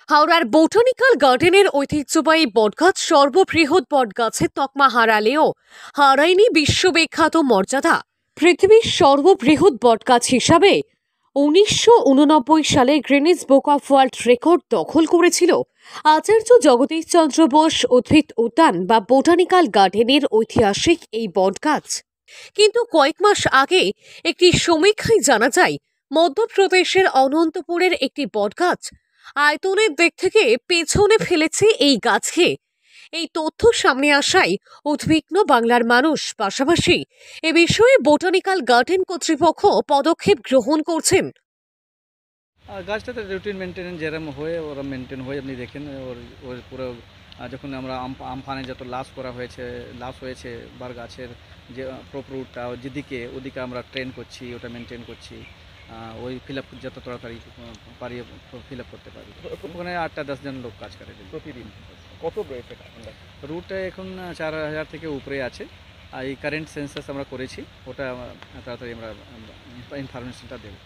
হাওড়ার বোটানিক্যাল গার্ডেনের ঐতিহ্যবাহী বটগাছ সর্ববৃহৎ বটগাছের তকমা হারালেও হারায়নি বিশ্ববিখ্যাত মর্যাদা। পৃথিবীর সর্ববৃহৎ বটগাছ হিসাবে 1989 সালে Greenidge book of world record দখল করেছিল আচার্য জগদীশচন্দ্র বোস উদ্ভিদ উদ্যান বা বোটানিক্যাল গার্ডেনের ঐতিহাসিক এই বটগাছ। কিন্তু কয়েক মাস আগে একটি সমীক্ষায় জানা যায় মধ্যপ্রদেশের অনন্তপুরের একটি বটগাছ আয়তনের দিক থেকে পেছনে ফেলেছে এই গাছকে। এই তথ্য সামনে আসায় উদ্বিগ্ন বাংলার মানুষ, পাশাপাশি এ বিষয়ে বোটানিক্যাল গার্ডেন কর্তৃপক্ষ পদক্ষেপ গ্রহণ করছেন। গাছটাতে রুটিন মেনটেনেন্স যেরকম হয়ে ওরা মেনটেন হয়ে আপনি দেখেন ওর পুরো যখন আমরা আমফানে যত লাশ করা হয়েছে বার গাছের যে প্রপরুটটা যেদিকে ওদিকে আমরা ট্রেন করছি, ওটা মেনটেন করছি, ওই ফিল আপ যত তাড়াতাড়ি পারি ফিল আপ করতে পারি। ওখানে 8-10 জন লোক কাজ করে প্রতিদিন। কত রয়েছে রুটটা এখন 4000 থেকে উপরে আছে। আর এই কারেন্ট সেন্সাস আমরা করেছি, ওটা তাড়াতাড়ি আমরা ইনফরমেশনটা দেবো।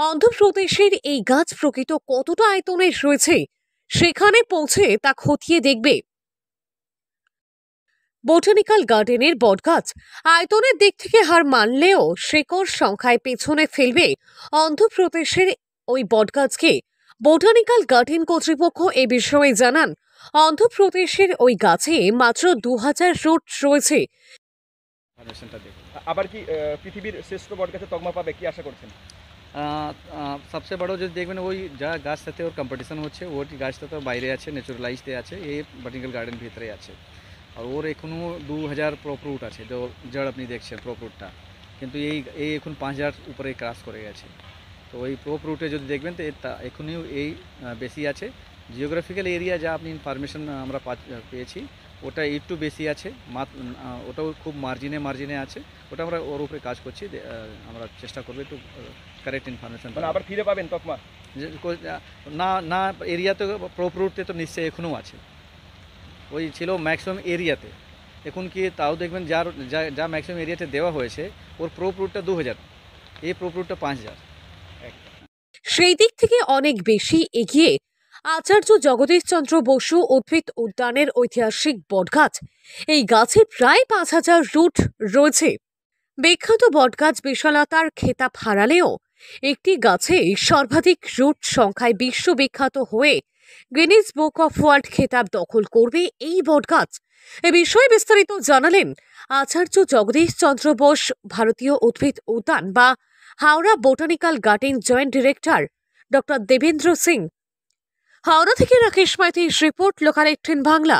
অন্ধ্রপ্রদেশের এই গাছ প্রকৃত কতটা আয়তনের রয়েছে সেখানে পৌঁছে তা খতিয়ে দেখবে। বোটানিক্যাল গার্ডেনের বটগাছ আয়তনের দিক থেকে হার মানলেও শেকড় সংখ্যায় পেছনে ফেলবে অন্ধ্রপ্রদেশের ওই বটগাছকে। বোটানিক্যাল গার্ডেন কর্তৃপক্ষ এ বিষয়ে জানান, অন্ধ্রপ্রদেশের ওই গাছে মাত্র 2000 রুট রয়েছে। আবার কি পৃথিবীর শ্রেষ্ঠ বটগাছের তকমা পাবে কি আশা করছেন? সবচেয়ে বড় যদি দেখবেন ওই যা গাছ সাথে ওর কম্পিটিশন হচ্ছে, ওর গাছটা তো বাইরে আছে, ন্যাচুরালাইজড আছে, এই বোটানিক্যাল গার্ডেন ভিতরে আছে। আর ওর এখনও 2000 প্রপরুট আছে, তো জড় আপনি দেখছেন প্রপরুটটা, কিন্তু এই এখন 5000 উপরে ক্রাস করে গেছে। তো ওই প্রপরুটে যদি দেখবেন তো এখনও এই বেশি আছে। জিওগ্রাফিক্যাল এরিয়া যা আপনি ইনফরমেশন আমরা পেয়েছি, ওটা একটু বেশি আছে, ওটাও খুব মার্জিনে আছে। ওটা আমরা ওর উপরে কাজ করছি, আমরা চেষ্টা করবো একটু কারেক্ট ইনফরমেশন। আবার ফিরে পাবেন তকমা? না এরিয়াতে প্রপরুটে তো নিশ্চয়ই এখনও আছে, ওই ছিল ম্যাক্সিমাম এরিয়াতে। এখন কি তাও দেখবেন যা ম্যাক্সিমাম এরিয়াতে দেওয়া হয়েছে, ওর প্রপরুটটা 2000, এই প্রপরুটটা 5000। সেই দিক থেকে অনেক বেশি এগিয়ে আচার্য জগদীশচন্দ্র বসু উদ্ভিদ উদ্যানের ঐতিহাসিক বটগাছ। এই গাছে প্রায় 5000 রুট রয়েছে। বিখ্যাত বটগাছ বিশালতার খেতাব হারালেও একটি গাছে সর্বাধিক রুট সংখ্যায় বিশ্ববিখ্যাত হয়ে গিনিস বুক অফ ওয়ার্ল্ড খেতাব দখল করবে এই বটগাছ। এ বিষয়ে বিস্তারিত জানালেন আচার্য জগদীশচন্দ্র বোস ভারতীয় উদ্ভিদ উদ্যান বা Howrah botanical garden joint director doctor Devendra Singh. Howrah থেকে রাকেশ মাইতির রিপোর্ট, লোকাল 18 বাংলা।